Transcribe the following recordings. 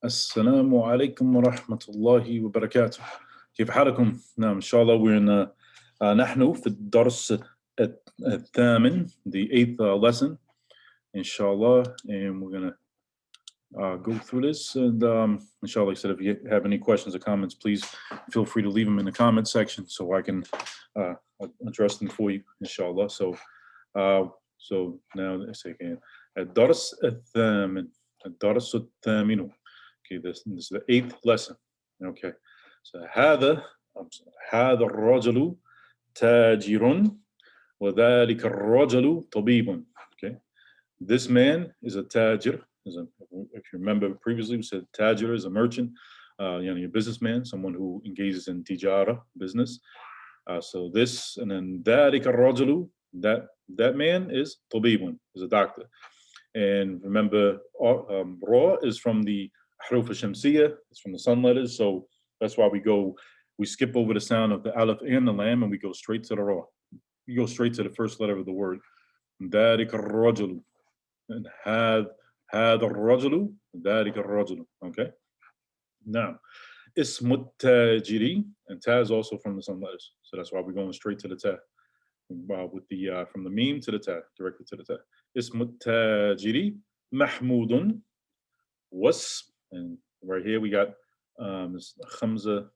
السلام عليكم ورحمة الله وبركاته. كيف حالكم؟ نعم إن شاء الله نحن في الدرس الثامن, the 8th lesson inshallah, and we're gonna go through this, and inshallah, like I said, if you have any questions or comments, please feel free to leave them in the comment section so I can address them for you, inshallah. So now let's say again, الدرس الثامن, الدرس الثامن. Okay, this is the 8th lesson. Okay, so هذا الرجل تاجر وذلك الرجل طبيب. Okay, this man is a tajir. If you remember previously, we said tajir is a merchant, a businessman, someone who engages in tijara, business. So this, and then ذلك الرجل, that man is طبيب, is a doctor. And remember, ra is from the حروف الشمسية, it's from the sun letters, so that's why we skip over the sound of the aleph and the lam, and we go straight to the ra. We go straight to the first letter of the word. ذلك الرجل, and هذا الرجل, ذلك الرجل. Okay. Now, اسم التاجر, and ta is also from the sun letters, so that's why we're going straight to the ta. With the from the meme to the ta, directly to the ta. اسم التاجر محمود was, and right here we got hamza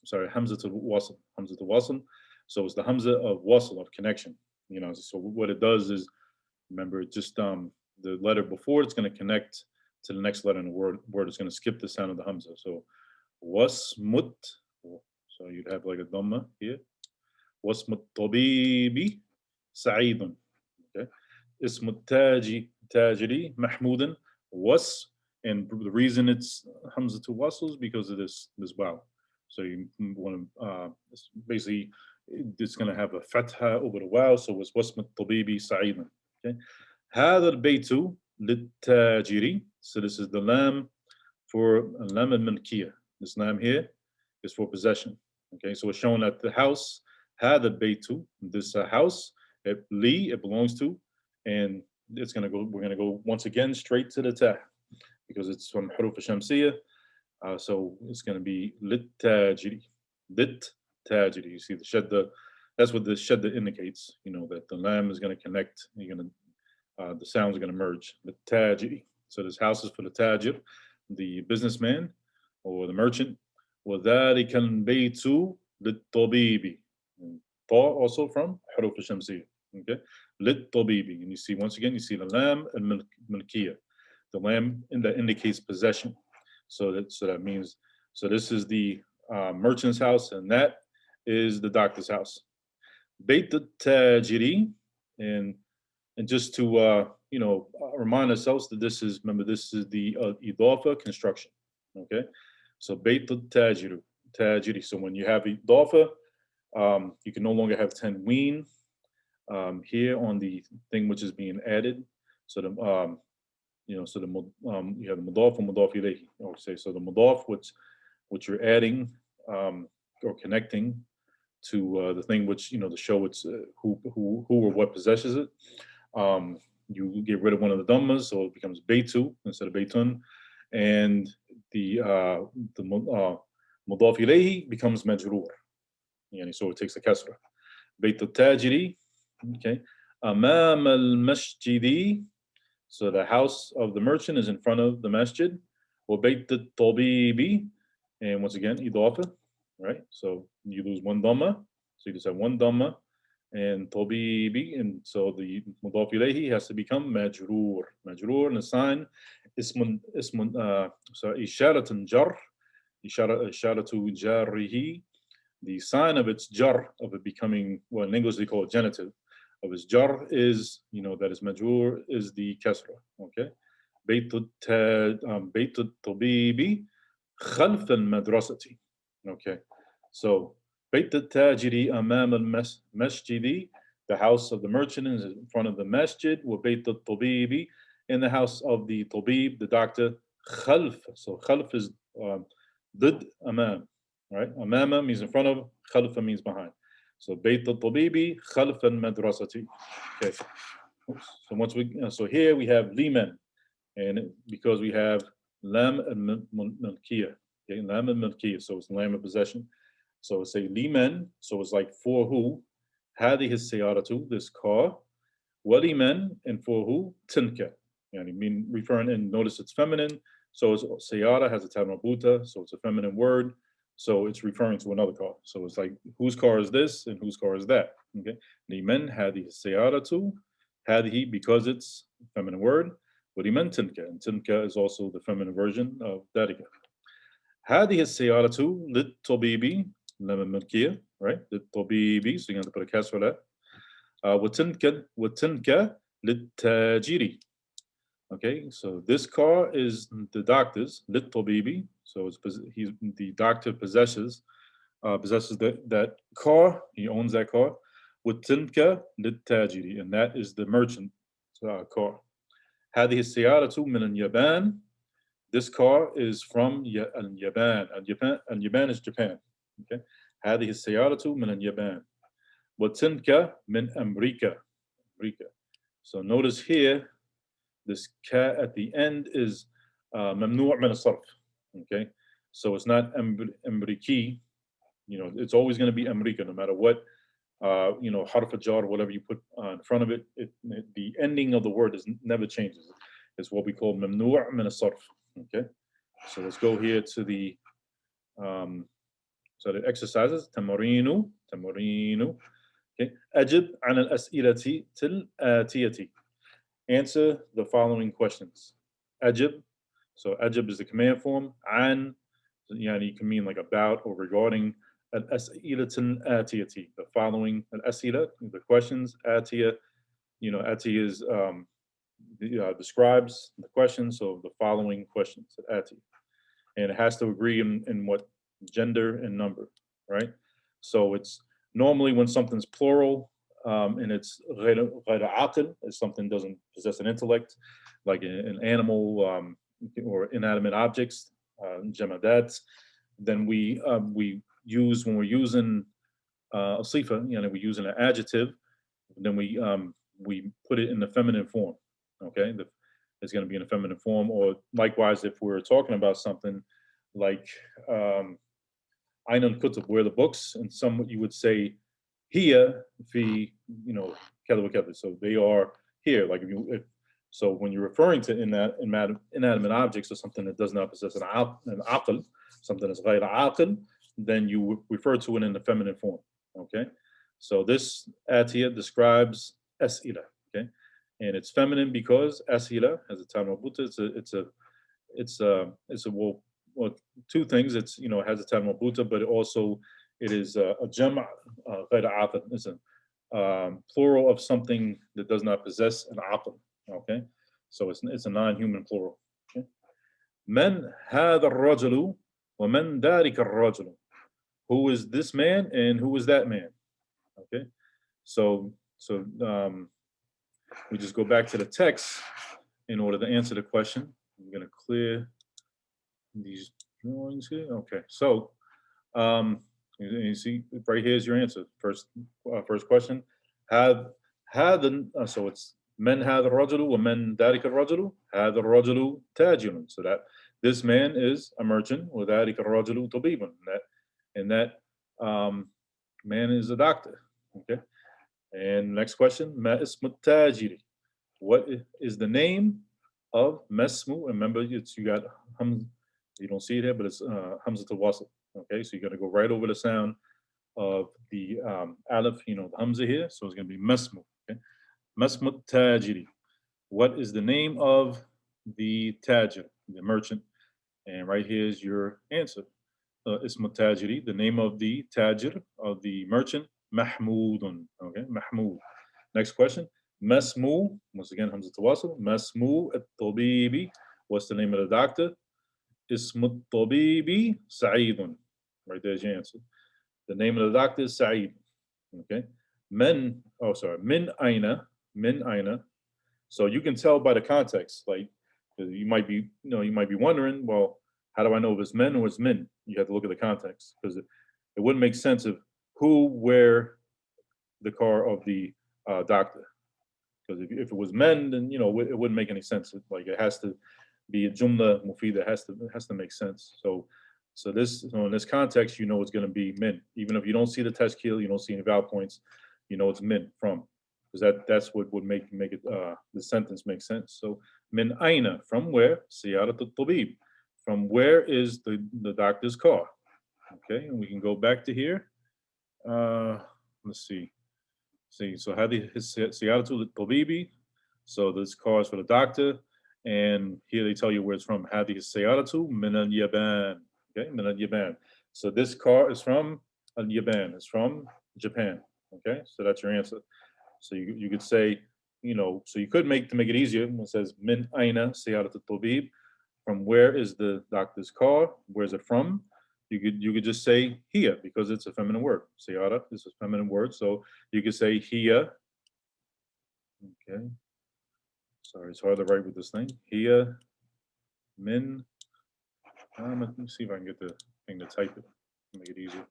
to wasl, hamza to wasl. So it's the hamza of wasl, of connection. So what it does is, remember, just the letter before it's going to connect to the next letter in the word. It's going to skip the sound of the hamza. So wasmut, so you'd have like a dhamma here. واسم الطبيب سعيد. Okay. اسم التاجري محمود was, and the reason it's hamza to wasl is because of this wow. So you want to basically, it's going to have a fatha over the wow, so it's واسم الطبيب سعيد. Okay. هذا البيت للتاجري, so this is the lam for lam al-milkiyah. This lam here is for possession. Okay, so it's showing that the house, هذا البيت, this house, it belongs to, and we're gonna go once again straight to the ta, because it's from حروف الشمسية. So it's gonna be للتاجري, للتاجري. You see the shadda, that's what the shadda indicates, that the lam is gonna connect, the sounds are gonna merge. للتاجري. So this house is for the tajir, the businessman or the merchant. وذلك البيت للطبيب. Also from حروف الشمسية. Okay, للطبيب, and you see once again, you see the lam and milkiyah, the lam, and that indicates possession. So that means, so this is the merchant's house, and that is the doctor's house. بيت التاجري, and just to remind ourselves that this is the idafa construction. Okay, so بيت التاجري. So when you have idafa, you can no longer have tanween here on the thing which is being added. So the you have the mudaf and mudaf ilayhi. Okay, so the mudaf, which you're adding or connecting to the thing which to show it's who or what possesses it. You get rid of one of the dhammas, so it becomes beitu instead of beitun, and the mudaf ilayhi becomes majrur. So it takes a kasra. بيت التاجري, okay. أمام المسجد, so the house of the merchant is in front of the masjid. وبيت الطبيب, and once again idafa, right? So you lose one dhamma, so you just have one dhamma, and طبيبي, and so the mudaf ilayhi has to become majrur, and the sign اسم so إشارة jar, إشارة جاره. The sign of its jar, of it becoming, well, in English they call it genitive, of its jar is, that is majrur, is the kasra. Okay. بيت الطبيب خلف المدرسة. Okay. So بيت التاجر أمام المسجد, the house of the merchant is in front of the masjid. وبيت الطبيب, in the house of the tabib, the doctor. خلف, so خلف is ضد أمام. Right, amama means in front of, khalfa means behind. So بيت الطبيب خلف المدرسة. Okay. So here we have liman, and because we have lam al-milkiyah. Okay, lam al-milkiyah. So it's lam of possession. So it's say liman. So it's like for who? هذه السيارة, this car. ولمن, and for who? تلك. Yani mean referring, and notice it's feminine. So it's sayara has a ta marbuta, so it's a feminine word. So it's referring to another car. So it's like whose car is this and whose car is that. Okay. لمن هذه السيارة. هذه because it's a feminine word. ولمن تلك, and تلك is also the feminine version of ذلك. هذه السيارة للطبيب. لما ملكية, right? للطبيب. So you're going to put a cast for that. وتلك للتاجر. Okay, so this car is the doctor's, للطبيب. So it's, the doctor possesses that car. He owns that car. وتلك للتاجر, and that is the merchant car. هذه السيارة من اليابان. This car is from اليابان. اليابان is Japan. Okay, هذه السيارة من اليابان. وتلك من أمريكا. So notice here, this ka at the end is ممنوع من الصرف. Okay, so it's not أمريكي. You know, it's always going to be أمريكا, no matter what. You know, حرف الجر, whatever you put in front of it, the ending of the word never changes. It's what we call ممنوع من الصرف. Okay, so let's go here to the exercises. تمرين. Okay. أجب عن الأسئلة الآتية. Answer the following questions. أجب. So أجب is the command form. عن, يعني you can mean like about or regarding. الأسئلة الآتية. The following. الأسئلة, the questions. آتية, you know, آتية is describes the question. So the following questions. آتية. And it has to agree in what? Gender and number, right? So it's normally when something's plural and it's غير عاقل, if something doesn't possess an intellect, like an animal or inanimate objects, جمادات, then we use, when we're using a sifa, you know, we're using an adjective, then we put it in the feminine form. Okay, it's going to be in a feminine form. Or likewise, if we're talking about something like Ainul Kutub, where the books, and some you would say here fi, you know, kada. So they are here. Like so when you're referring to inanimate objects or something that does not possess an aql, something that's غير عاقل, then you refer to it in the feminine form. Okay, so this atiyah describes as'ila. Okay, and it's feminine because as'ila has a time of buta. It's a well, two things. It's, you know, it has a time of buta, but it is a jama' غير عاقل. It's a plural of something that does not possess an aql. Okay, so it's a non-human plural. Okay, من هذا الرجل ومن ذلك الرجل. Who is this man and who is that man? Okay, so we just go back to the text in order to answer the question. I'm going to clear these drawings here. Okay, so you see right here's your answer. First question. So it's من هذا الرجل ومن ذلك الرجل. هذا الرجل تاجر. So that this man is a merchant. وذلك الرجل طبيب. And that man is a doctor. Okay. And next question. ما اسم التاجر. What is the name of مسمو? Remember, you got you don't see it here, but it's Hamza to Wasl. Okay, so you're going to go right over the sound of the Aleph, you know, the Hamza here. So it's going to be Masmu. Okay, Masmu Tajiri. What is the name of the Tajir, the merchant? And right here is your answer. Ismu Tajiri, the name of the Tajir, of the merchant, Mahmudun. Okay, Mahmud. Next question. Masmu, once again, Hamza to Wasl. Masmu at-Tabibi. What's the name of the doctor? اسم الطبيب سعيد. Right, there's your answer. The name of the doctor is Sa'id. Okay. من أين. So you can tell by the context. Like you might be wondering, well, how do I know if it's men or it's min? You have to look at the context, because it wouldn't make sense of who, where, the car of the doctor. Because if it was men, then it wouldn't make any sense. Like it has to, be a jumla mufida, has to make sense. So in this context, you know it's going to be min. Even if you don't see the tashkil, you don't see any vowel points, you know it's min, from, because that's what would make it the sentence make sense. So min aina, from where? Siyarat al-tabib, from where is the doctor's car? Okay, and we can go back to here. Let's see. So هذه سيارة الطبيب. So this car is for the doctor, and here they tell you where it's from. هذه السيارة من اليابان. Okay, من اليابان. So this car is from اليابان. It's from Japan. Okay, so that's your answer. So you could say, you know, so you could make, to make it easier, when it says من أين سيارة الطبيب, from where is the doctor's car? Where's it from? You could just say here, because it's a feminine word. Sayara is a feminine word, so you could say here. Okay. Sorry, it's hard to write with this thing. Here, min. Let me see if I can get the thing to type it, make it easier.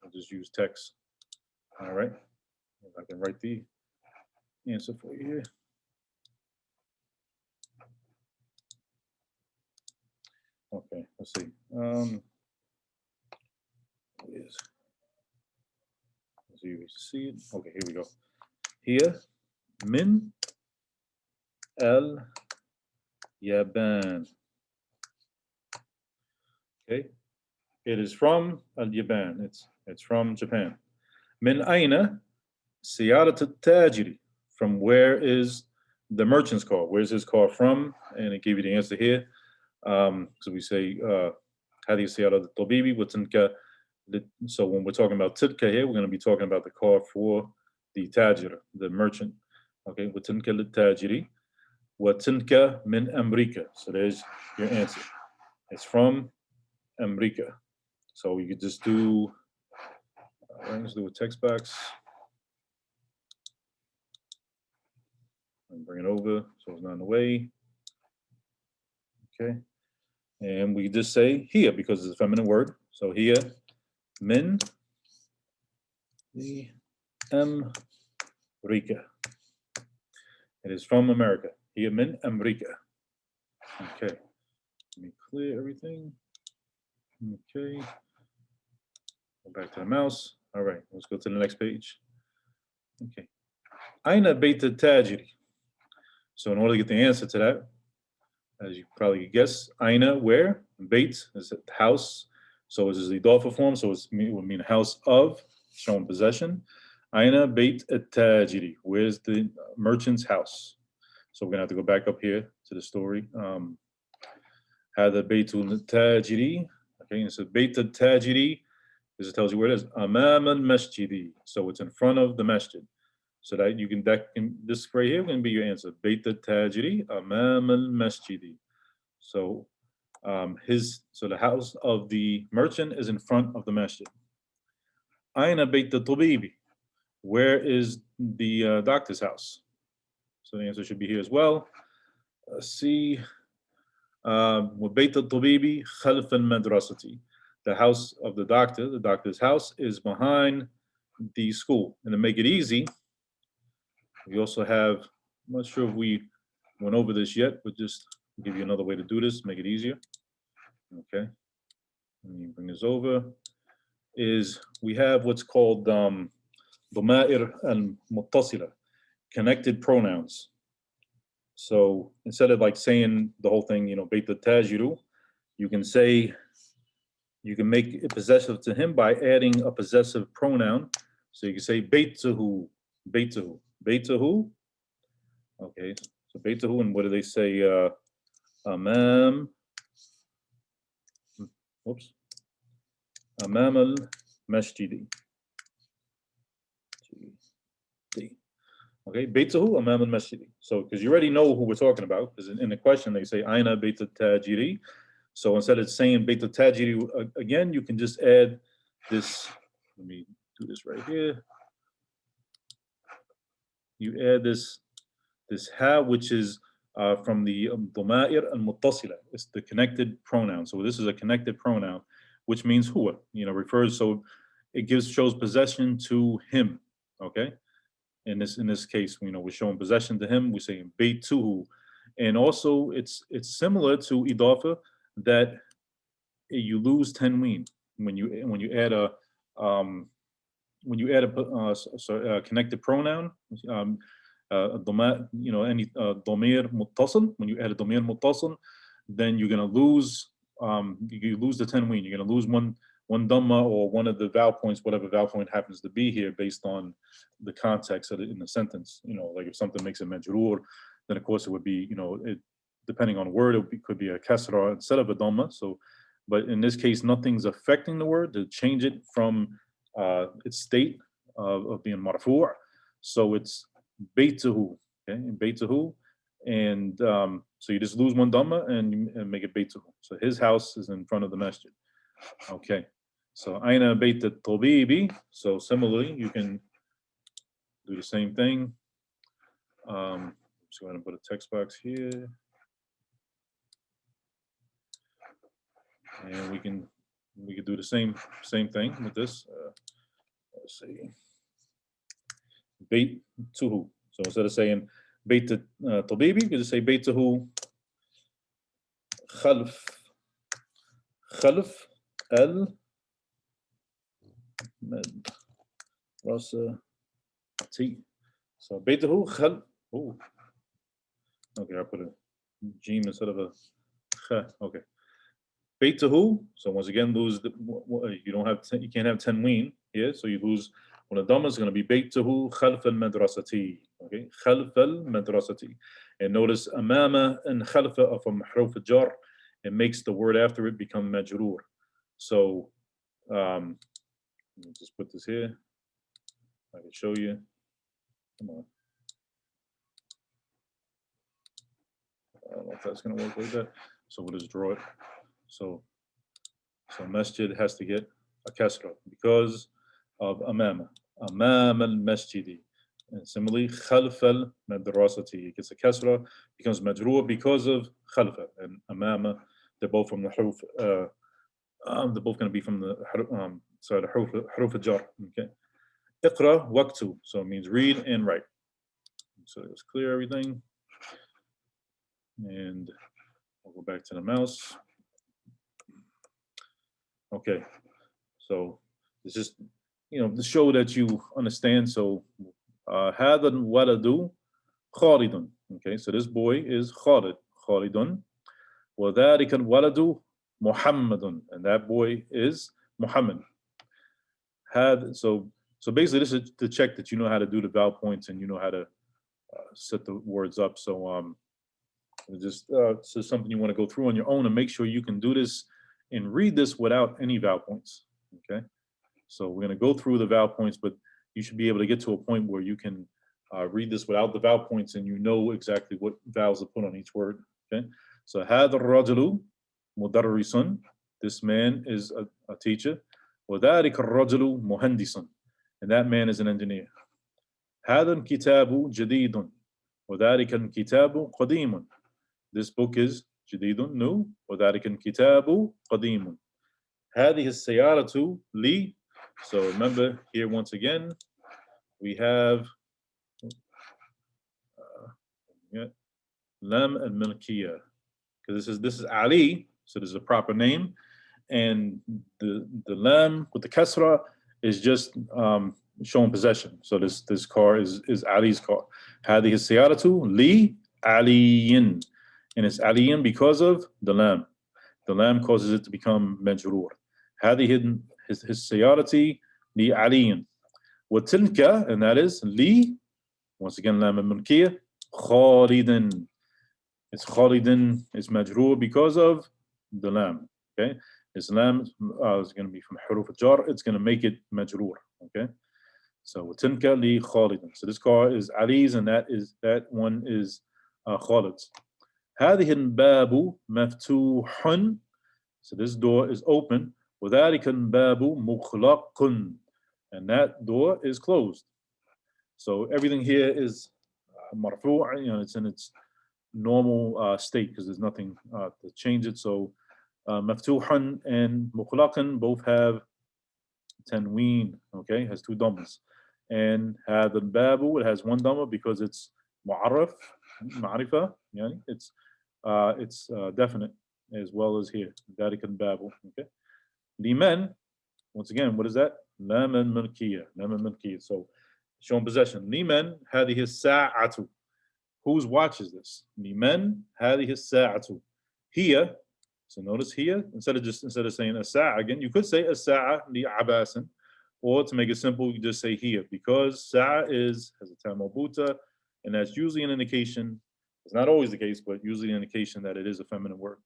I'll just use text. All right. If I can write the answer for you here. Okay, let's see. Let's see if you see it. Okay, here we go. Here, min al Yaban. Okay, it is from al Yaban. It's from Japan. Min aina siyarat al-tajiri. From where is the merchant's car? Where's his car from? And it gave you the answer here. So we say هذه سيارة الطبيب وتلك. So when we're talking about tilka here, we're going to be talking about the car for the tajir, the merchant. Okay, وتلك للتاجر وتلك من أمريكا. So there's your answer. It's from America. So you could just do, let's do a text box. And bring it over so it's not in the way. Okay. And we just say here because it's a feminine word. So here, min the America. It is from America. Here, min America. Okay. Let me clear everything. Okay. Go back to the mouse. All right. Let's go to the next page. Okay. Aina Beit al-Tajiri. So in order to get the answer to that, as you probably guess, Aina, where? Beit is the house. So this is the idafa form, so it would mean house of, showing possession. Aina Beit al-Tajiri. Where's the merchant's house? So we're gonna have to go back up here to the story. Hada Beit al-Tajiri. Okay, and so Beit al-Tajiri, this tells you where it is. Amam al-Masjidi. So it's in front of the masjid. So that you can, this right here can be your answer. Beit al-Tajiri, Amam al-Masjidi. So so the house of the merchant is in front of the masjid. Aina Beit al-Tabibi. Where is the doctor's house? So the answer should be here as well. Let's see. Beit al-Tabibi khalf al-madrasati. The house of the doctor's house is behind the school. And to make it easy, we also have, I'm not sure if we went over this yet, but just give you another way to do this, make it easier. Okay. Let me bring this over. Is we have what's called ضمائر المتصلة, connected pronouns. So instead of like saying the whole thing, you know, Beit al-Tajiru, you can say, you can make it possessive to him by adding a possessive pronoun. So you can say Beituhu, Beituhu, Beituhu. Okay, so Beituhu, and what do they say? Amam. Whoops. Amam al-Masjidi. Okay, Beituhu Amam al-Masjidi. So, because you already know who we're talking about, because in the question they say Aina Beit al-Tajiri. So instead of saying Beit al-Tajiri again, you can just add this. Let me do this right here. You add this ha, which is from the ضمائر المتصلة. It's the connected pronoun. So this is a connected pronoun, which means huwa. You know, refers. So it shows possession to him. Okay. In this case, you know, we're showing possession to him. We're saying Beituhu. And also it's similar to idafa that you lose tanween when you add a connected pronoun, any ضمير متصل. When you add a ضمير متصل, then you're gonna lose you lose the tanween. You're gonna lose one dhamma or one of the vowel points, whatever vowel point happens to be here, based on the context of it in the sentence. Like if something makes a majrur, then of course it would be, depending on the word, could be a kasra instead of a dhamma. So, but in this case, nothing's affecting the word to change it from its state of being marfu'. So it's baytuhu, okay, baytuhu, and so you just lose one dhamma and make it baytuhu. So his house is in front of the masjid. Okay, so aina bayt al-tabibi. So similarly, you can do the same thing. Just go ahead and put a text box here, and we can do the same thing with this. Let's see, bayt tuhu. So instead of saying bayt tabibi, you just say bayt tuhu khalf al madrasati. So baytuhu khalf. Oh, okay, I put a jim instead of a kha. Okay, baytuhu. So once again, lose you can't have tanween here, so you lose. When the dhamma is going to be baytuhu khalf al madrasati. Okay, khalf al madrasati. And notice amama and khalfa are from حروف الجر. It makes the word after it become majrur. So let me just put this here. I can show you. Come on. I don't know if that's going to work like that. So we'll just draw it. So masjid has to get a kasra because of amama. Amam al-masjidi. And similarly, khalf al-madrasati. It gets a kasra, becomes majrur because of khalfa and amama. They're both from the حروف. They're both going to be from the حروف الجر. Okay. Iqra waqtu. So it means read and write. So let's clear everything. And I'll go back to the mouse. Okay. So it's just, to show that you understand. So هذا الولد خالد. Okay. So this boy is Khalid. Khalidun. وذلك الولد محمد. And that boy is Muhammad. So basically, this is to check that you know how to do the vowel points and you know how to set the words up. So so something you want to go through on your own and make sure you can do this and read this without any vowel points. Okay, so we're going to go through the vowel points, but you should be able to get to a point where you can read this without the vowel points and you know exactly what vowels are put on each word. Okay, so هذا الرجل مدرس. This man is a teacher. وذلك الرجل مهندس. And that man is an engineer. هذا الكتاب جديد وذلك الكتاب قديم. This book is جديد, new. وذلك الكتاب قديم. هذه السيارة لي. So remember here once again we have لام الملكية, because this is Ali, so this is a proper name, and the lam with the kasra is just showing possession. So this car is Ali's car. هذه السيارة لي علي, and it's aliyin because of the lam. The lam causes it to become majrur. هذه السيارة لي علي. وتلك, and that is li, once again lam al-mulkiyah, خالد. It's Khalidin, it's majrur because of the lam. Okay, this lam is going to be from حروف الجر. It's going to make it majrur. Okay, so وتلك li Khalidin. So this car is Ali's, and that one is Khalid's. هذه الباب مفتوح. So this door is open. وذلك الباب مغلق. And that door is closed. So everything here is marfu', it's in its normal state because there's nothing to change it. So maftuhan and mughlaqan both have tanween, okay, has two dhammas. And hadha al-babu, it has one dhamma because it's mu'arraf, معرفة يعني it's definite as well as here ذلك الباب. Okay. لمن, once again, what is that? لام الملكية. لام الملكية. So showing possession. لمن هذه الساعة. Whose watch is this? لمن هذه الساعة. Here. So notice here, instead of saying الساعة again, you could say الساعة لعباس, or to make it simple, you just say here, because sa'a has a tam marbuta, and that's usually an indication. It's not always the case, but usually an indication that it is a feminine word.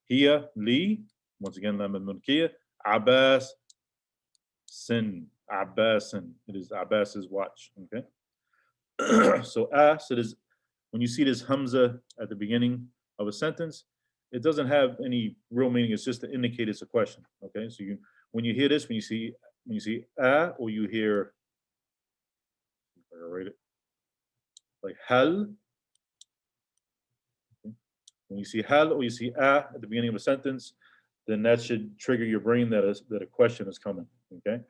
Here, li, once again, lam al-mulkiyah, Abbas, sin, Abbasin. It is Abbas's watch. Okay. So it is when you see this hamza at the beginning of a sentence, it doesn't have any real meaning. It's just to indicate it's a question. Okay. So when you hear this, when you see or you hear, write it like hal. Okay. When you see hal or you see at the beginning of a sentence, then that should trigger your brain that a question is coming. Okay.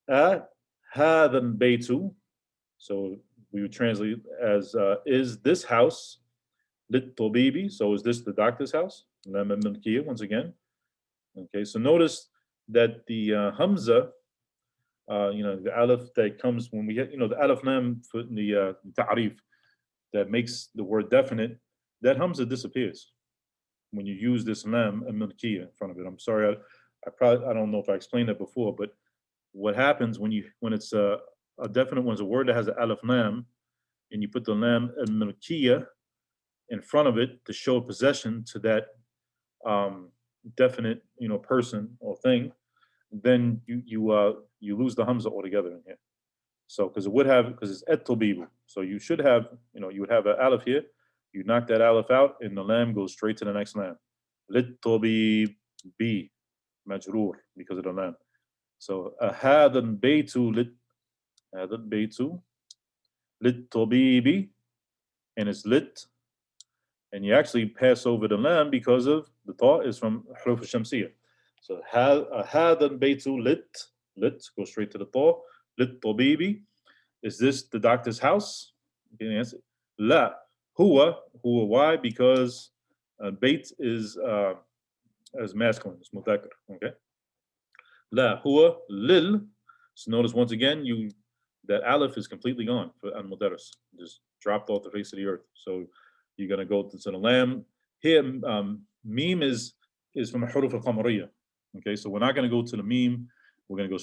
هذا البيت. So we would translate as is this house للطبيب. So is this the doctor's house? Once again. Okay, so notice that the hamza, the aleph that comes when we get, the aleph lam for the ta'rif that makes the word definite, that hamza disappears when you use this lam and milkiya in front of it. I'm sorry, I don't know if I explained that before, but what happens when it's a definite one is a word that has an aleph lam, and you put the lam and milkiya in front of it to show possession to that definite, person or thing, then you lose the hamza altogether in here. So because it's et tobibu, so you should have, you would have an aleph here. You knock that aleph out, and the lam goes straight to the next lam. Lit tobib bi majrur because of the lam. So هذا البيت lit tobibi, and it's lit. And you actually pass over the lam because of the ta is from حروف الشمسية. So هذا البيت lit, go straight to the ta. Lit طبيبي. Is this the doctor's house? You can answer. لا هو why? Because bait is as masculine, it's مذكر. Okay. لا هو lil. So notice once again that aleph is completely gone for al-mudaris, just dropped off the face of the earth. So you're going to go to the lam. Here, meme is from huruf al-qamariyah. Okay, so we're not going to go to the meme. We're going to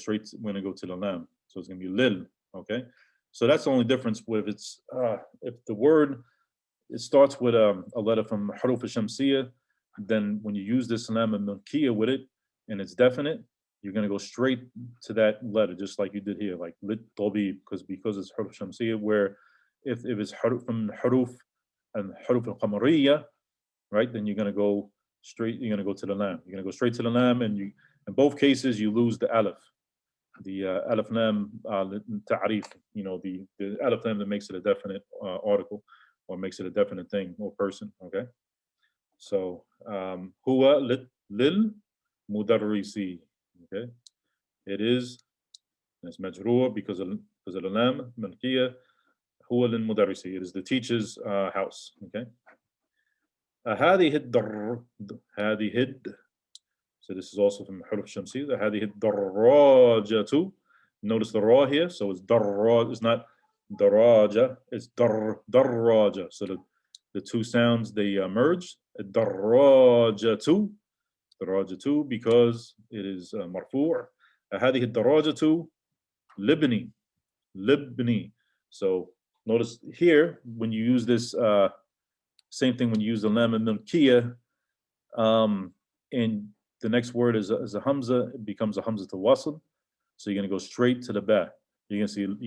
go to the lam. So it's going to be lil. Okay, so that's the only difference with if the word it starts with a letter from huruf al-shamsiyah, then when you use this lam and milkiya with it, and it's definite, you're going to go straight to that letter, just like you did here, like lit tabi, because it's huruf shamsiyah, where if it's from huruf and huruf al-qamariyah, right, then you're going to go to the lam. You're going to go straight to the lam, and in both cases you lose the aleph, the aleph lam ta'rif, the aleph lam that makes it a definite article or makes it a definite thing or person. Okay, so huwa lil mudarrisi. Okay, it's majrur because of the lam malkiya. Huwa lil mudarrisi. It is the teacher's house. Okay. هذه so this is also from حروف الشمسية. هذه الدراجة. Notice the ra here, so it's darraj. It's not daraja. It's daraja. So the two sounds they merge. الدراجة. درجة because it is مرفوع. هذه الدراجة لبني. So notice here when you use this same thing when you use the lam and milkiya, and the next word is a hamza, it becomes a hamza to wasl. So you're going to go straight to the ba. You're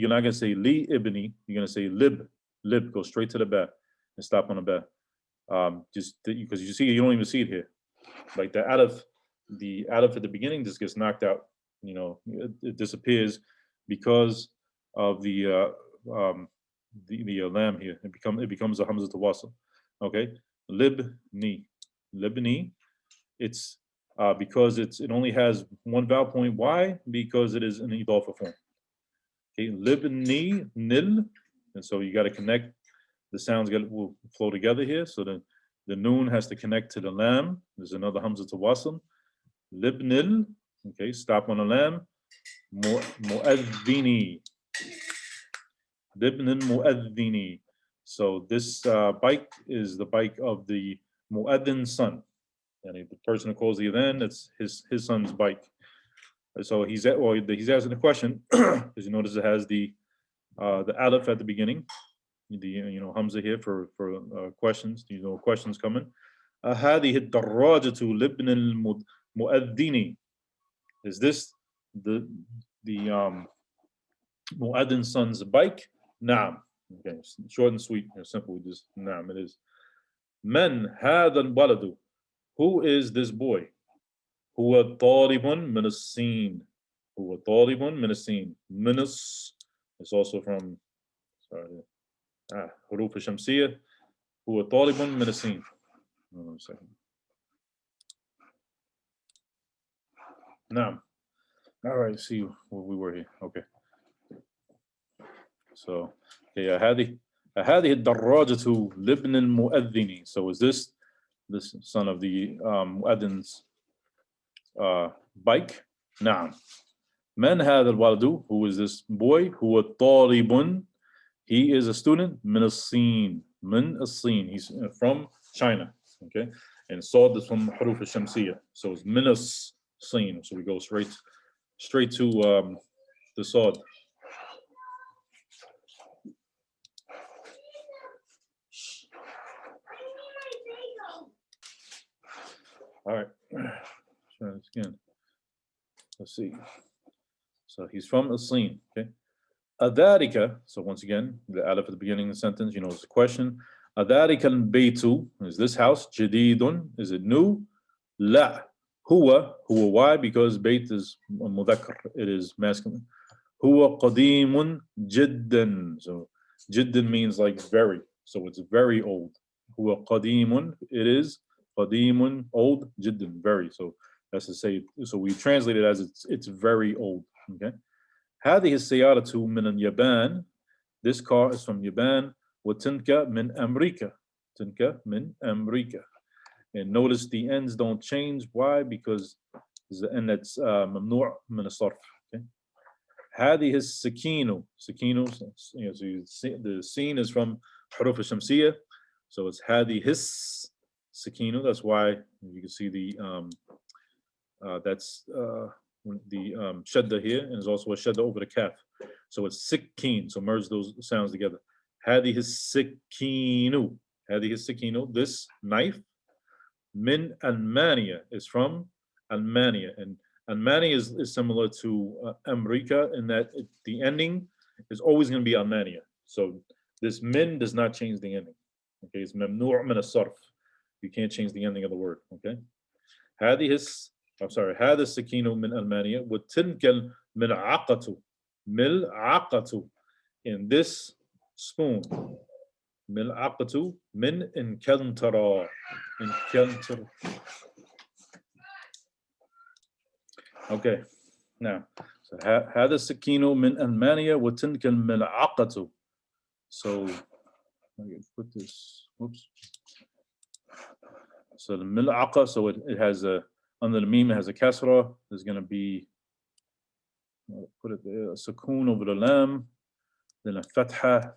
not going to say li ibni. You're going to say lib. Go straight to the ba and stop on the ba. Just because you don't even see it here. Like the aleph at the beginning just gets knocked out. It disappears because of the lam here. It becomes a hamza to wasl. Okay, libni. It's because it only has one vowel point. Why? Because it is an idafa form. Okay, libni nil, and so you got to connect the sounds will flow together here. So the noon has to connect to the lam. There's another hamza to wasl. Libnil, okay, stop on the lam. Mu'adhini. Libnil mu'adhini. So this bike is the bike of the mu'adhin's son. And the person who calls the adhan, it's his son's bike. So he's asking the question, because you notice it has the alif at the beginning, the hamza here for questions. Questions coming. هذه الدراجة لابن المؤذن. Is this the mu'adhin's son's bike? نعم. Okay, short and sweet, simple. Just نعم, it is. من هذا الولد? Who is this boy? هو طالب من الصين. هو طالب من الصين. منس is also from حروف الشمسية. هو طالب من الصين. Hold on a second. نعم. All right, see where we were here. Okay. So, okay, هذه الدراجة لابن المؤذن. So is this son of the mu'adhin's bike? نعم. من هذا الولد? Who is this boy? هو طالب. He is a student. من الصين. من الصين. He's from China. Okay. And صاد is from حروف الشمسية. So it's من الصين. So we go straight to the صاد. All right. Try this again. Let's see. So he's from الصين. Okay. أذلك. So once again, the alif at the beginning of the sentence, it's a question. أذلك البيت. Is this house جديد? Is it new? لا. هو. Why? Because بيت is مذكر. It is masculine. هو قديم جدا. So جدا means like very. So it's very old. هو قديم. It is قديم, old, جدا, very. So that's to say. So we translate it as it's very old. Okay. هذه السيارة من اليابان. This car is from Japan. وتلك من أمريكا. تلك من أمريكا. And notice the ends don't change. Why? Because the end that's ممنوع من الصرف. Okay. هذه السكينة. سكينة. So you see, the scene is from حروف الشمسية. So it's هذه السكينة. That's why you can see the that's the shadda here, and there's also a shadda over the kaf. So it's sikin. So merge those sounds together. هذه السكينة. هذه السكينة. This knife. Min Almania is from Almania, and Almania is similar to America in that the ending is always going to be Almania. So this min does not change the ending. Okay, it's ممنوع من الصرف. You can't change the ending of the word. Okay. هذا السكين من ألمانيا وتلك الملعقة. ملعقة. In this spoon. ملعقة من إنكلترا. إنكلترا. Okay. Now, so هذا السكين من ألمانيا وتلك الملعقة. So let me put this. Oops. So the mil'aqa, so it has a, under the meme, it has a kasra. There's going to be, put it there, a sukoon over the lam, then a fatha.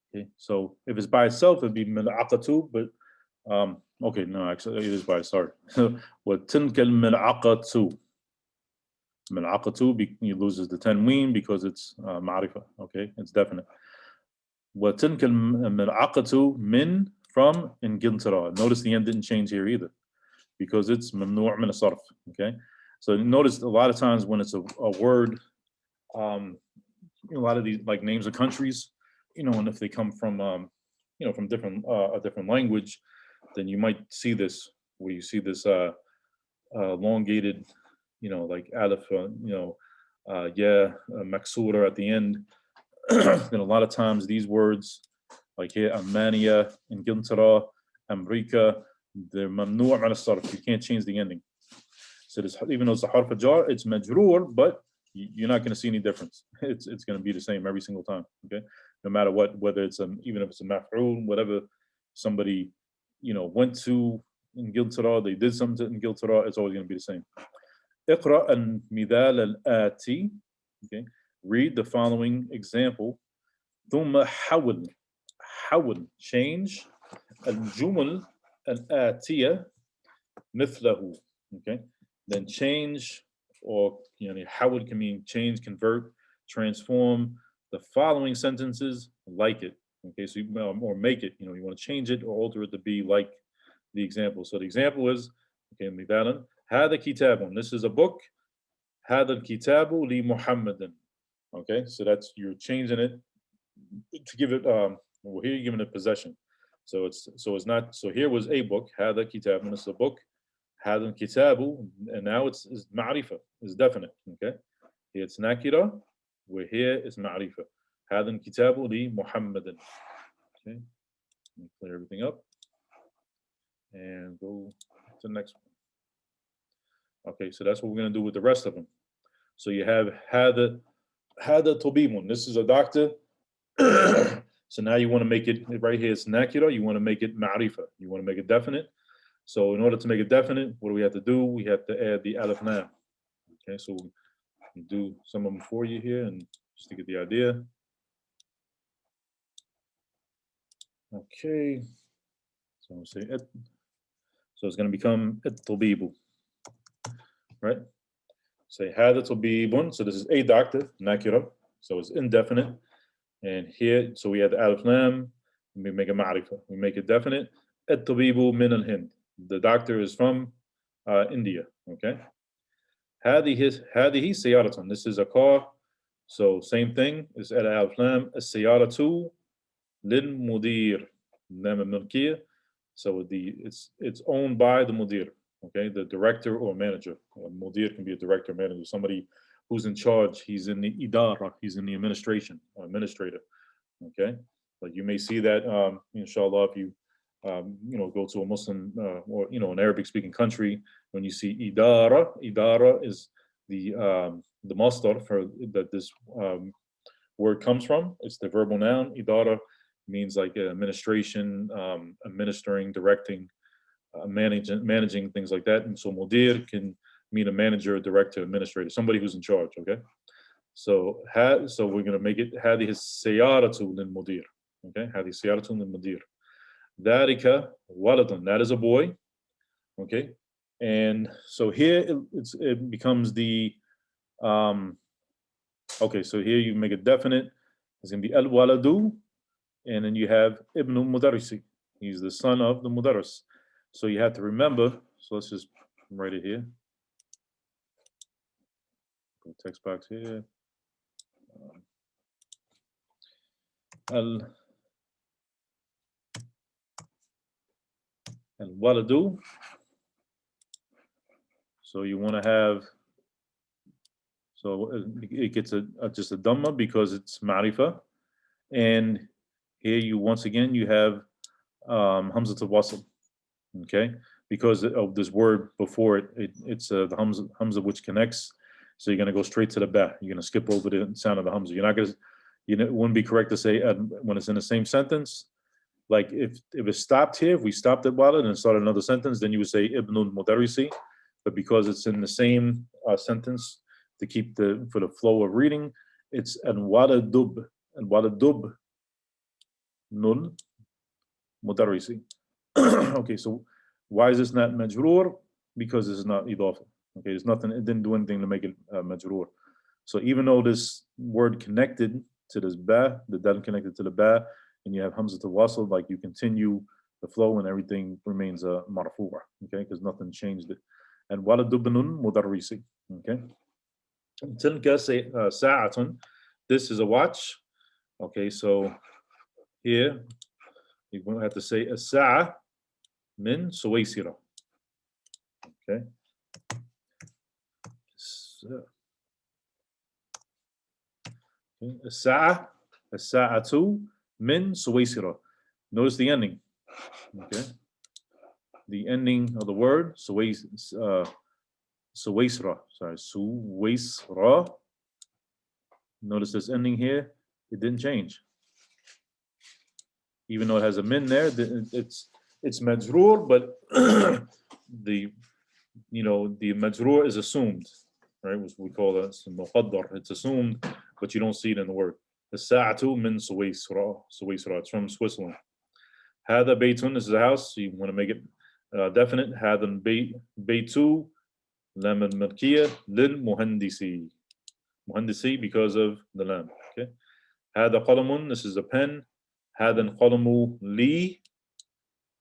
Okay, so if it's by itself, it'd be mil'aqatu, but, okay, no, actually, it is by itself. وَتِلْكَ الْمِلْعَقَةُ. Mil'aqatu, he loses the tanween because it's ma'rifah, okay, it's definite. وَتِلْكَ الْمِلْعَقَةُ min. From Ingiltara. Notice the end didn't change here either, because it's ممنوع من الصرف. Okay, so notice a lot of times when it's a word, a lot of these like names of countries, and if they come from from different a different language, then you might see this where you see this elongated, like alif, maksura at the end. And a lot of times these words, like here, Almania, Ingiltara, America, they're ممنوع من الصرف. You can't change the ending. So this, even though it's a harf jar, it's majrur, but you're not going to see any difference. It's going to be the same every single time. Okay, no matter what, whether it's even if it's a maf'ul, whatever somebody, went to in Giltara, they did something in Giltara, it's always going to be the same. اقرأ المثال الآتي. Okay, read the following example. ثم حول change الجمل الآتية مثله. Okay, then change, or حول can mean change, convert, transform the following sentences like it. Okay, so or make it, you want to change it or alter it to be like the example. So the example is, okay, مثالا هذا كتاب, this is a book. هذا الكتاب لمحمد. Okay, so that's, you're changing it to give it well, here you're giving it possession. So it's not, so here was a book, هذا كتاب, and it's a book. هذا الكتاب, and now it's معرفة, it's definite. Okay, here it's nakira, where here is معرفة. هذا الكتاب لمحمد. Okay, clear everything up and go to the next one. Okay, so that's what we're going to do with the rest of them. So you have هذا طبيب, this is a doctor. So now you want to make it, right here it's nakira, you want to make it ma'rifa, you want to make it definite. So in order to make it definite, what do we have to do? We have to add the alif lam. Okay, so we do some of them for you here, and just to get the idea. Okay, so I'll say it. So it's going to become it-tabibu, right? Say hada tabibun. So this is a doctor, nakira. So it's indefinite. And here, so we have the alif lam. We make a ma'rifa. We make it definite. It-tabibu min al-Hind. The doctor is from India. Okay. هذه سيارة. This is a car. So same thing. It's at alif lam. السيارة للمدير. Lam al-Milkiyah. So it's owned by the mudir, okay, the director or manager. Mudir can be a director, manager, somebody who's in charge. He's in the idara, he's in the administration, or administrator. Okay, like you may see that, inshallah, if you go to a Muslim or an Arabic-speaking country, when you see idara is the masdar for that this word comes from. It's the verbal noun. Idara means like administration, administering, directing, managing, things like that. And so mudir can mean a manager, director, administrator, somebody who's in charge. Okay, so we're going to make it هذه السيارة للمدير. Okay, هذه السيارة للمدير. ذلك ولد, that is a boy. Okay, and so here it becomes the okay, so here you make it definite. It's going to be al waladu. And then you have Ibn Mudarrisi. He's the son of the Mudarris. So you have to remember. So let's just write it here. Text box here. Al-Waladu. So you want to have. So it gets just a dhamma because it's ma'rifa. And here you once again you have Hamza al-Wasl, okay, because of this word before it. It's the Hamza which connects. So you're gonna go straight to the ba. You're gonna skip over the sound of the Hamza. You're not gonna, it wouldn't be correct to say when it's in the same sentence. Like if it stopped here, if we stopped at Walid and started another sentence, then you would say Ibnul Mudarrisi. But because it's in the same sentence, to keep for the flow of reading, it's Al-Waladub. Al-Waladub Nul Mudarrisi. Okay, so why is this not majroor? Because this is not idafa. Okay, there's nothing, it didn't do anything to make it majroor. So even though this word connected to this ba, the dal connected to the ba, and you have hamza to wasl, like you continue the flow and everything remains marfu'a, okay, because nothing changed it. And waladubnun mudarrisi, okay. Tilka sa'atun, this is a watch. Okay, so here you're going to have to say as-sa'a min suwaysira. Okay. As-sa'atu min suwaysira. Notice the ending. Okay. The ending of the word suwaysra. Sorry, suwaysra. Notice this ending here. It didn't change. even though it has a min there, it's مجرور, but the مجرور is assumed, right? Which we call it مقدر. It's assumed, but you don't see it in the word. الساعة من سويسرا. It's from Switzerland. هذا بيت, this is a house, so you want to make it definite. هذا بيت لام الملكية للمهندسي. مهندسي because of the lam. Okay. هذا قلم, this is a pen. هذا القلم لي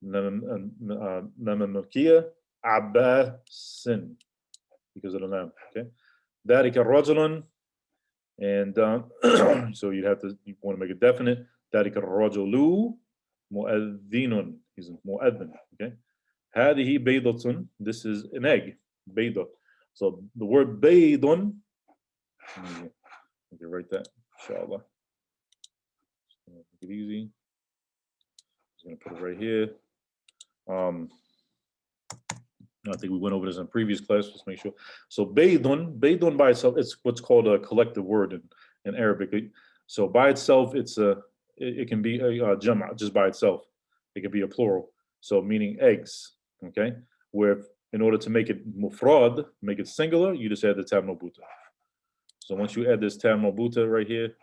لام الملكية عباس because of the lam. Okay. ذلك الرجل, and so you want to make it definite. ذلك الرجل مؤذن, he's مؤذن. Okay. هذه بيضة, this is an egg. بيضة. So the word بيض, okay, write that, inshallah. Make it easy. I'm going to put it right here. I think we went over this in previous class. Just make sure. So Baydun by itself, it's what's called a collective word in Arabic. So by itself, it can be a jama' just by itself. It can be a plural. So meaning eggs. Okay. Where in order to make it mufrad, make it singular, you just add the tab marbuta. So once you add this tab marbuta right here,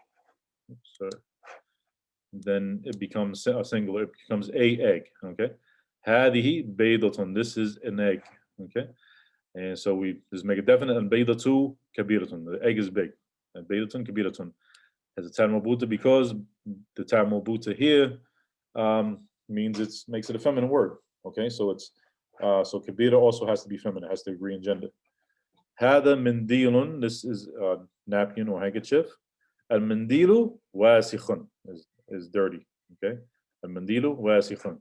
then it becomes a singular. It becomes a egg. Okay. هذه بيضة, this is an egg. Okay. And so we just make it definite. And بيضة كبيرة, the egg is big. And بيضة كبيرة has a tab marbuta because the tab marbuta here means makes it a feminine word. Okay. So it's so كبيرة also has to be feminine. It has to agree in gender. هذا منديل, this is a napkin or handkerchief. المنديل واسخ is dirty. Okay. المنديل واسخ.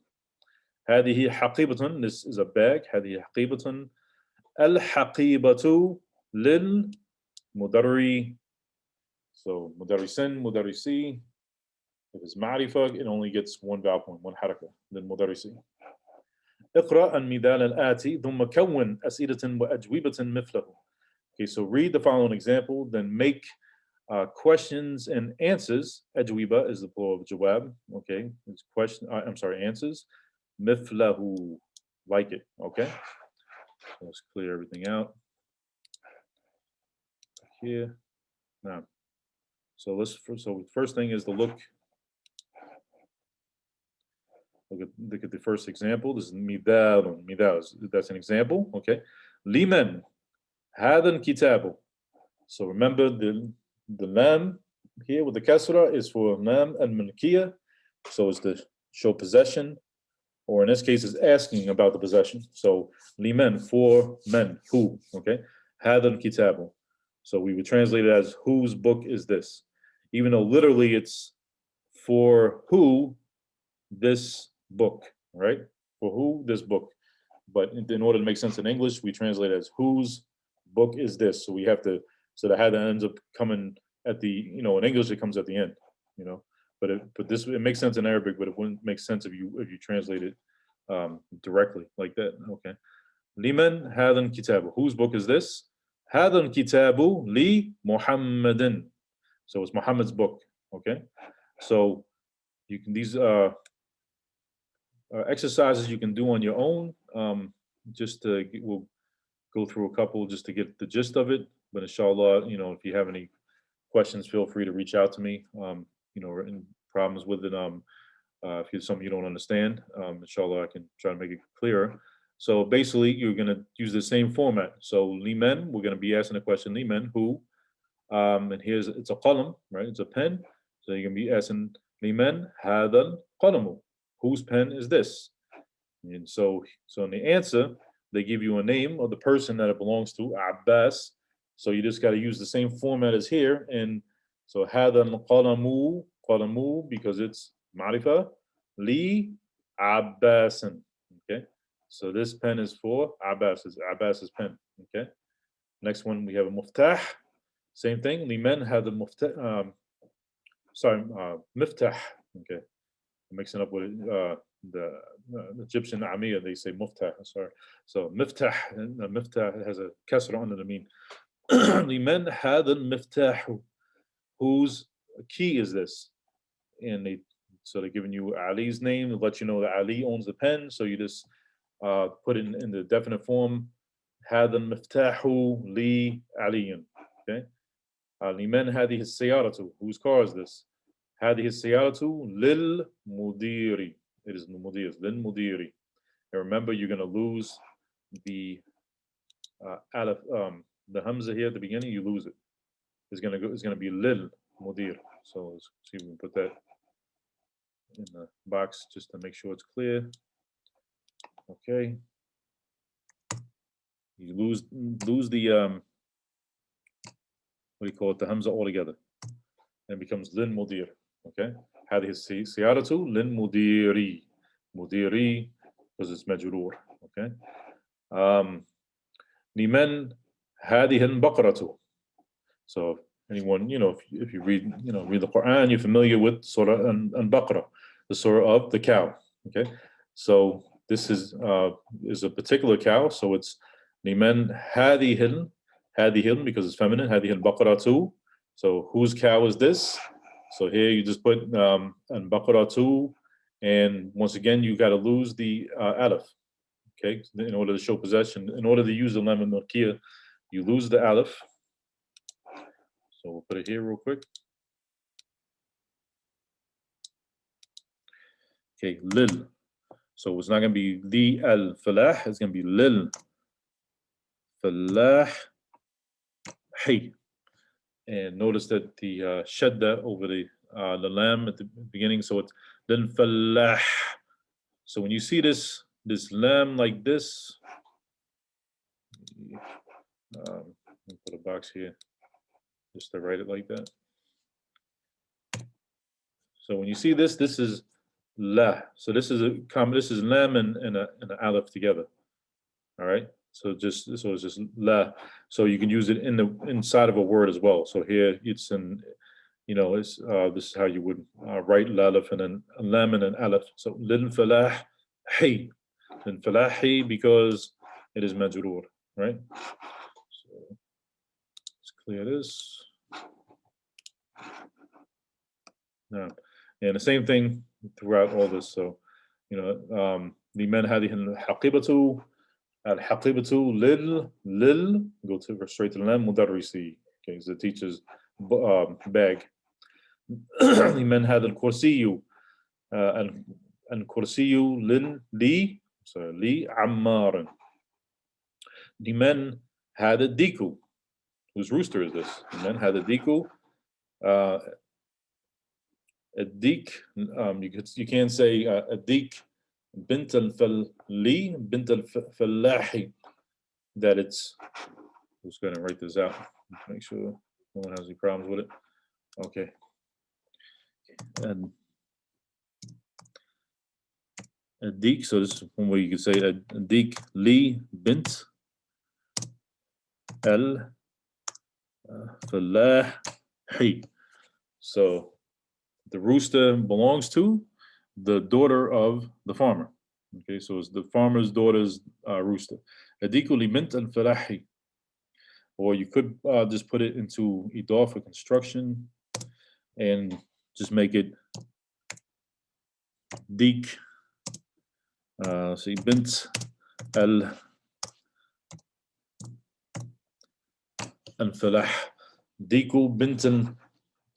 هذه حقيبة, this is a bag. هذه حقيبة. الحقيبة للمدري. So مدرسين, مدرسي. If it's معرفة, it only gets one vowel point, one حركة. للمدرسي. اقرأ المثال الآتي ثم كون أسئلة وأجوبة مثله. Okay, so read the following example, then make questions and answers. أجوبة is the plural of jawab. Okay, it's answers. مثله, like it. Okay, let's clear everything out here. Now, so first thing is to look at the first example. This is midal. That's an example. Okay, liman هذا الكتاب. So remember the lam here with the kasra is for lam and milkiya. So it's to show possession, or in this case, is asking about the possession. So liman, for men, who. Okay, هذا الكتاب. So we would translate it as whose book is this, even though literally it's for who this book, right? For who this book. But in order to make sense in English, we translate it as whose book is this. So we have to, so the hada ends up coming at the, in English it comes at the end, but it makes sense in Arabic, but it wouldn't make sense if you translate it directly like that. Okay. Liman hadan kitabu. Whose book is this? Hadan kitabu li Muhammadin. So it's Muhammad's book. Okay. So you can, these exercises you can do on your own. We'll go through a couple just to get the gist of it. But inshallah, if you have any questions, feel free to reach out to me. Any problems with it, if there's something you don't understand, inshallah, I can try to make it clearer. So basically, you're going to use the same format. So liman, we're going to be asking the question, liman, who? And it's a qalam, right? It's a pen. So you're going to be asking liman hadal qalamu. Whose pen is this? And so in the answer, they give you a name of the person that it belongs to, Abbas. So you just got to use the same format as here. And so hadal qalamu, because it's ma'rifa, li Abbasan. Okay. So this pen is for Abbas. It's Abbas's pen. Okay. Next one, we have a muftah. Same thing. Liman had the muftah. Miftah. Okay. I'm mixing up with the Egyptian Amiyah. They say muftah. Sorry. So miftah. Miftah has a kasra under the mean. Liman had the miftah. Whose key is this? And they So they're giving you Ali's name to let you know that Ali owns the pen. So you just put it in the definite form. هذا المفتاح لي علي. Okay. لمن هذه السيارة? Whose car is this? هذه السيارة للمدير. It is المدير. للمدير. And remember, you're going to lose the alif, the hamza here at the beginning. You lose it. It's going to be lil mudir. So let's see if we can put that in the box just to make sure it's clear. Okay. You lose the what do you call it? The hamza altogether, and it becomes lin mudir. Okay. هذه السيارة للمدير. مديري because it's مجرور. Okay. لمن هذه البقرة? So anyone, if you read, read the Quran, you're familiar with Surah and Baqarah, the Surah of the cow. Okay, so this is a particular cow. So it's liman هذه because it's feminine. هذه البقرة too. So whose cow is this? So here you just put and Baqarah too, and once again you got to lose the alif. Okay, in order to show possession, in order to use the lam al-Nurkiya, you lose the alif. So we'll put it here real quick. Okay, lil. So it's not going to be li al falah. It's going to be lil falah hi. And notice that the shadda over the lam at the beginning. So it's lil falah. So when you see this lam like this, let me put a box here just to write it like that. So when you see this is la. So this is lam and an alif together. All right. So it's just la. So you can use it inside of a word as well. So here it's in, it's this is how you would write lalif and then a lam and an alif. So lil falah hi. Lil falah hi because it is majroor, right? So let's clear this. Now, and the same thing throughout all this. So, لمن هذه الحقيبة الحقيبة لل go straight to the lam مدرسي. Okay, so the teacher's bag. لمن هذا الكرسي الكرسي لي عمار. لمن هذا الديكو? Whose rooster is this? لمن هذا الديكو? الديك, you can't say الديك بنت الفلي بنت الفلاحي, that it's, I'm just going to write this out, make sure no one has any problems with it. Okay. And الديك, so this is one way you could say الديك لي بنت الفلاحي. So the rooster belongs to the daughter of the farmer. Okay, so it's the farmer's daughter's rooster. Adiku li bint al-falahi. Or you could just put it into idafa construction and just make it dik. See, bint al-falah. Diku bint al.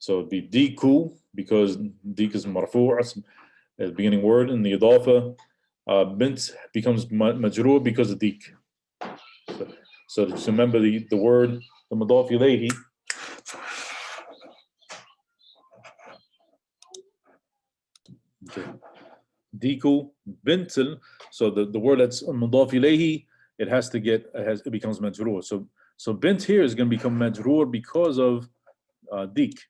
So it'd be diku because dik is marfu' the beginning word in the idafa. Bint becomes majroor because of dik. So just remember the word, the mudaf ilayhi. Okay. Diku bintil. So the word that's mudaf ilayhi, it becomes majroor. So bint here is going to become majroor because of dik.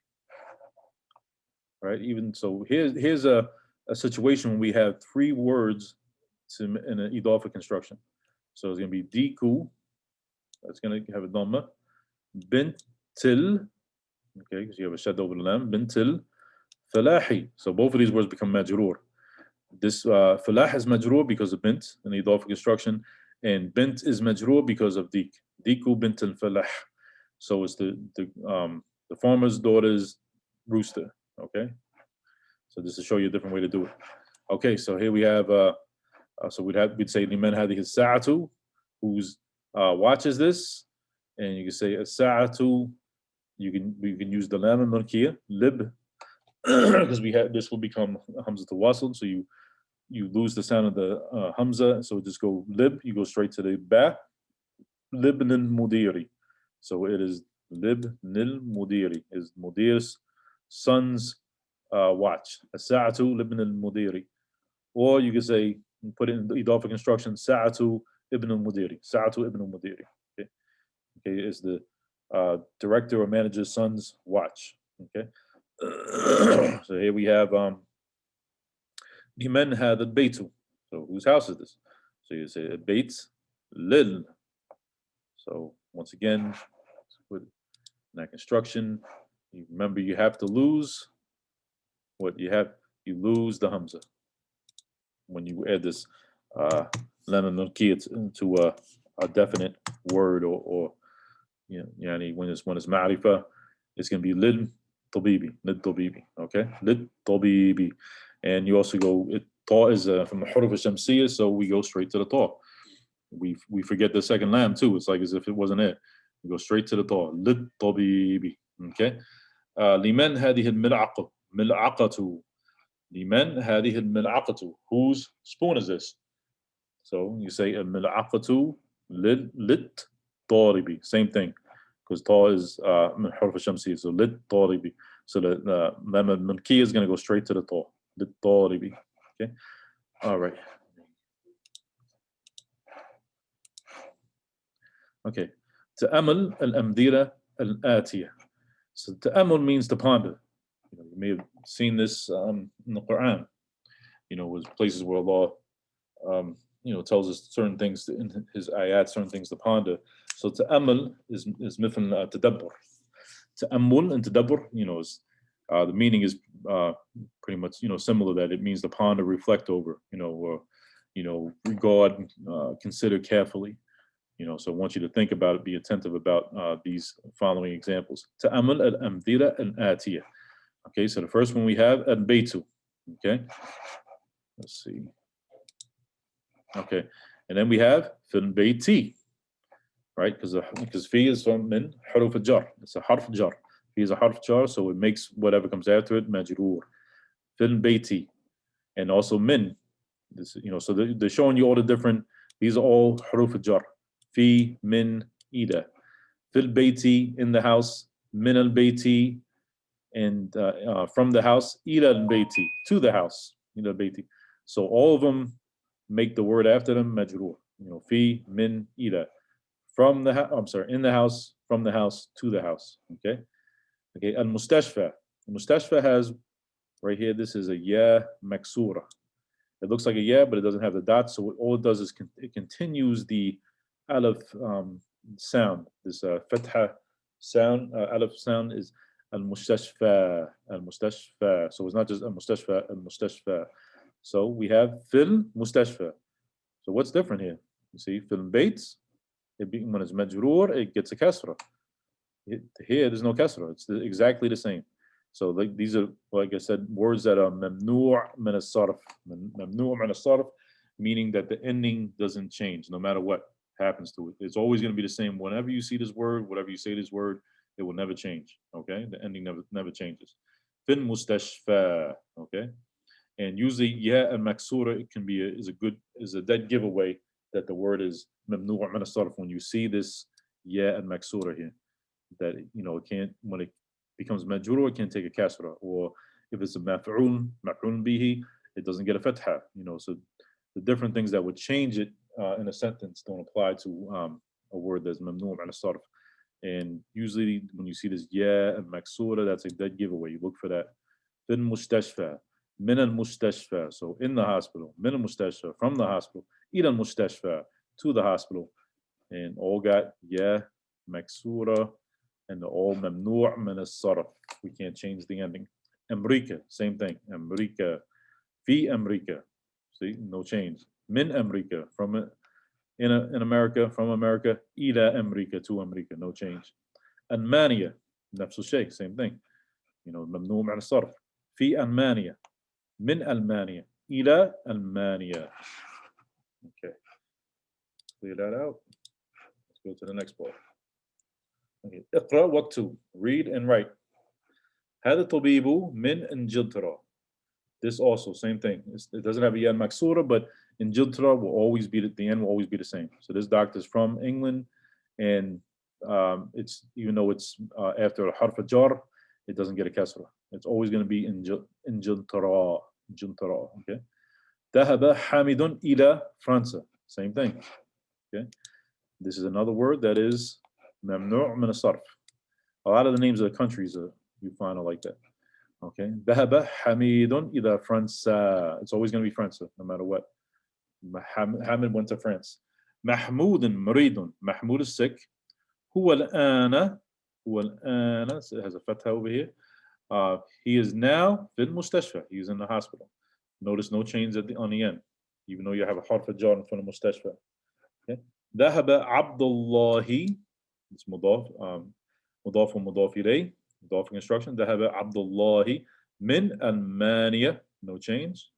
Right? Even so, here's a situation when we have three words in an idafa construction. So it's going to be diku. That's going to have a dhamma. Bintil. Okay, because you have a shad over the lam. Bintil falahi. So both of these words become majroor. This falah is majroor because of bint in the idafa construction, and bint is majroor because of dik. Diku bintil falah. So it's the farmer's daughter's rooster. Okay, So just to show you a different way to do it. Okay, so here we have, so we'd say لمن هذه الساعة, who's watches this, and you can say الساعة. We can use the lam al-mulkiyah, lib, because this will become hamza to wasl, so you lose the sound of the hamza, so just go lib, you go straight to the ba, lib nil mudiri. So it is lib nil mudiri, is mudir's son's watch. As-sa'atu lib nil mudiri. Or you can say, put it in the idafa construction, sa'atu ibn al-mudiri. Sa'atu ibn al-mudiri. Okay, is the director or manager's son's watch. Okay. So here we have لمن هذا البيت. So whose house is this? So you say البيت لل. So once again, with that construction, you remember you have to lose what you have. You lose the hamza when you add this lam al-mulkiyah to a definite word, or when it's ma'rifah, it's going to be lil tabibi, okay, lil tabibi. And you also go, ta is from the huruf al-shamsiyah, so we go straight to the ta. We forget the second lam too. It's like as if it wasn't it. We go straight to the ta. Lil tabibi, okay. لمن هذه الملعقة ملعقة. لمن هذه الملعقة. Whose spoon is this? So you say الملعقة lit طاربي. Same thing, because ta is من حرف الشمسية. So lit طاربي. So the lam al-mulkiyah is going to go straight to the ta. Lit طاربي. Okay. All right. Okay. تأمل الأمثلة الآتية. So ta'amul means to ponder. You may have seen this in the Quran. Was places where Allah, tells us certain things in His ayat, certain things to ponder. So ta'amul is مثل tadabbur. Ta'ammul and tadabbur, is the meaning is pretty much similar. That it means to ponder, reflect over, regard, consider carefully. So I want you to think about it, be attentive about these following examples. Ta'amul al-amthila al-atiyah. Okay, so the first one we have al-baytu. Okay, let's see. Okay, and then we have fil bayti, right? Because fi is from min huruf al-jar. It's a harf jar. Fi is a harf jar, so it makes whatever comes after it majrur. Fil bayti, and also min. This, so they're showing you all the different. These are all huruf al-jar. Fi, min, ida. Fil bayti, in the house. Min al bayti, and from the house. Ila al bayti, to the house. Ila al bayti. So all of them make the word after them majrur. Fi, min, ila. From the house, I'm sorry, in the house, from the house, to the house. Okay. Okay. Al mustashfa. Mustashfa has right here, this is a ya maksura. It looks like a ya, but it doesn't have the dot. So all it does is it continues the alif sound. This fatha sound, alif sound is al-mustashfa, al-mustashfa. So it's not just al-mustashfa, al-mustashfa. So we have fil mustashfa. So what's different here? You see, fil baits, when it's majroor, it gets a kasra. Here, there's no kasra. It's exactly the same. So these are, like I said, words that are ممنوع من الصرف. ممنوع من الصرف, meaning that the ending doesn't change no matter what happens to it. It's always going to be the same. Whenever you see this word, whatever you say this word, it will never change. Okay, the ending never changes. Fin mustashfa. Okay, and usually yeah and maksura, it can be is a dead giveaway that the word is ممنوع من الصرف. When you see this yeah and maksura here, that it can't, when it becomes majrur, it can take a kasra, or if it's a maf'ul bihi, it doesn't get a fatha. So the different things that would change it in a sentence don't apply to a word that's mamnu' min as-sarf. And usually when you see this ya and maksura, that's a dead giveaway. You look for that. Fin mustashfa, min al-mustashfa, so in the hospital. Min al-mustashfa, from the hospital. Ila al-mustashfa, to the hospital. And all got ya, maksura, and all mamnu' min as-sarf. We can't change the ending. Amrika, same thing. Amrika, fi Amrika. See, no change. Min Amrika, from in America, from America. Ila Amrika, to America, no change. Almania, nafsu shay, same thing. Mamnu' min as-sarf. Fi Almania, من ألمانيا إلى ألمانيا. Okay, clear that out. Let's go to the next part. Okay. اقرأ واكتب. Read and write. هذا الطبيب من إنجلترا. This also same thing. It doesn't have a yan maksura, but Injiltra will always be the end will always be the same. So this doctor is from England, and it's even though it's after a harf jar, it doesn't get a kasra. It's always going to be Injiltra. Okay. ذهب حامد إلى فرنسا. Same thing. Okay. This is another word that is ممنوع من الصرف. A lot of the names of the countries you find are like that. Okay. ذهب حميد إلى فرنسا. It's always going to be France, no matter what. Hamid went to France. محمود مريض. Mahmoud is sick. هو الآن. So it has a fatha over here. He is now في المستشفى. He is in the hospital. Notice no change on the end, even though you have a harf jar in front of مستشفى. Okay. ذهب عبد الله. It's مضاف. مضاف ومضاف إليه. Mudaf instruction. ذهب عبد الله من ألمانيا. No change.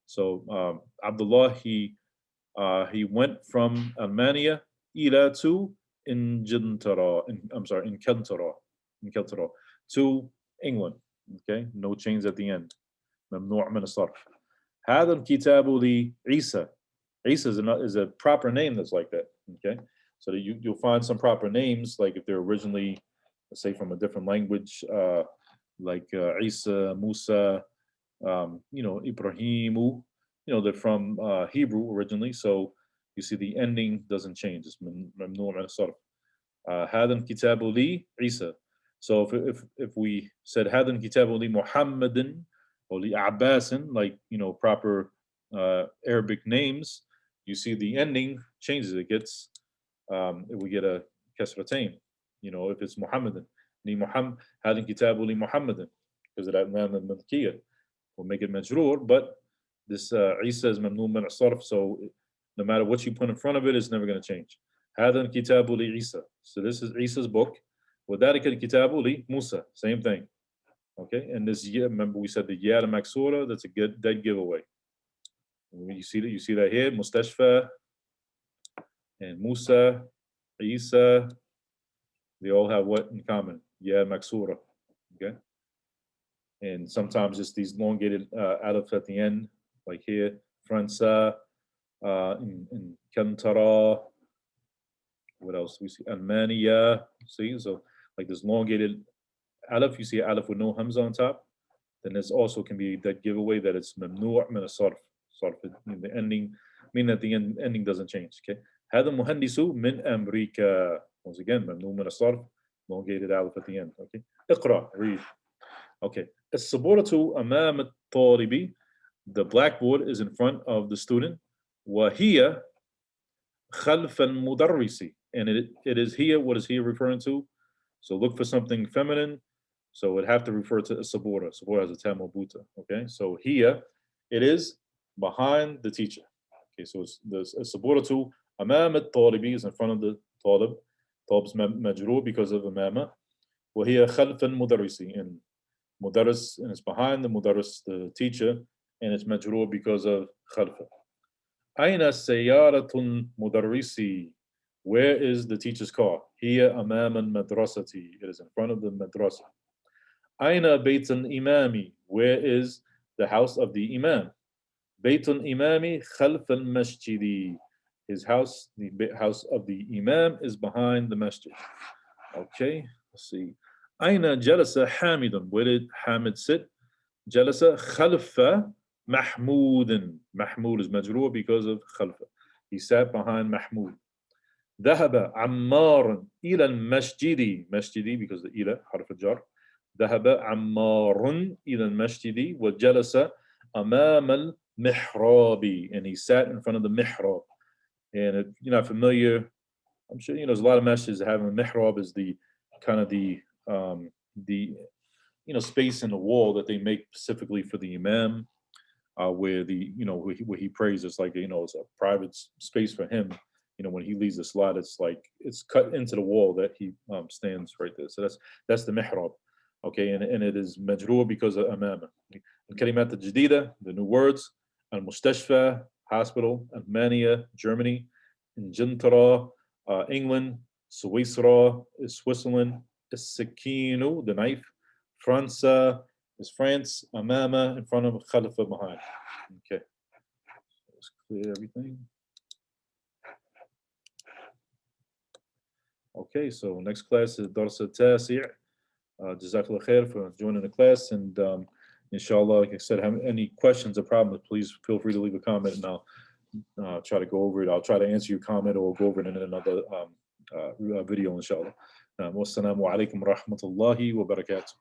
So Abdullah he went from Almania إلى to Ingiltara. Ingiltara to England. Okay, no change at the end. ممنوع من الصرف. هذا الكتاب لعيسى. Isa is a proper name that's like that. Okay, so that you'll find some proper names, like if they're originally, let's say, from a different language, like Isa, Musa, Ibrahimu, they're from Hebrew originally. So you see the ending doesn't change. It's ممنوع من الصرف. هذا الكتاب لعيسى. So if we said هذا الكتاب لمحمد or لعباس, like proper Arabic names, you see the ending changes. It gets we get a kasratain. If it's Muhammadan, هذا الكتاب لمحمد, because of that lam al-madkiyah, we'll make it majrur. But this Isa is mamnu min al-sarf, so no matter what you put in front of it, it's never going to change. هذا الكتاب لعيسى. So this is Isa's book. وذلك الكتاب لموسى. Same thing. Okay, and this year, remember we said the ya maksura, that's a good dead giveaway. You see that here, Mustashfa and Musa, Isa, they all have what in common? Ya maksura. Okay, and sometimes it's these elongated alif at the end, like here, Fransa, in Kantara. What else? We see Almania. See, so like this elongated alif, you see alif with no hamza on top. Then this also can be that giveaway that it's ممنوع من الصرف. The ending, meaning that the ending doesn't change. Okay. هذا المهندس من أمريكا. Once again, ممنوع من الصرف. Elongated alif at the end. Okay. اقرأ, read. Okay. السبورة أمام الطالب. The blackboard is in front of the student. وهي خلف المدرس. And it is here. What is here referring to? So look for something feminine. So it'd have to refer to a sabura. Sabura has a tam buta. Okay. So here it is behind the teacher. Okay. So it's the sabura to أمام الطالب is in front of the talib. Talib's majrur because of أمامه. وهي خلف المدرس, and mudarris, and it's behind the mudarris, the teacher, and it's majrur because of خلفه. أين سيارة المدرس? Where is the teacher's car? هي أمام المدرسة. It is in front of the madrasa. أين بيت الإمام? Where is the house of the imam? بيت الإمام خلف المسجد. His house, the house of the imam, is behind the masjid. Okay, let's see. أين جلس حامد? Where did Hamid sit? جلس خلف محمود. Mahmud is majrur because of خلف. He sat behind Mahmud. ذهب عمار إلى المسجد. مسجد because the إلى حرف الجر. ذهب عمار إلى المسجد وجلس أمام المحراب, and he sat in front of the mihrab. And if you're not familiar, I'm sure there's a lot of masjids that have a mihrab is the kind of the space in the wall that they make specifically for the imam, where the where he prays. It's like it's a private space for him. When he leads the salat, it's cut into the wall that he stands right there. So that's the mihrab. Okay, and it is majrur because of amama. الكلمات الجديدة, the new words. المستشفى, hospital. ألمانيا, Germany. إنجلترا, England. سويسرا is Switzerland. السكين, the knife. فرنسا is France. أمام, in front of, خلف, behind. Okay. Let's clear everything. Okay, so next class is الدرس التاسع. جزاك الله خير for joining the class, and inshallah, like I said, have any questions or problems, please feel free to leave a comment, and I'll try to go over it. I'll try to answer your comment, or go over it in another video, inshallah. Wassalamu alaikum wa rahmatullahi wa barakatuh.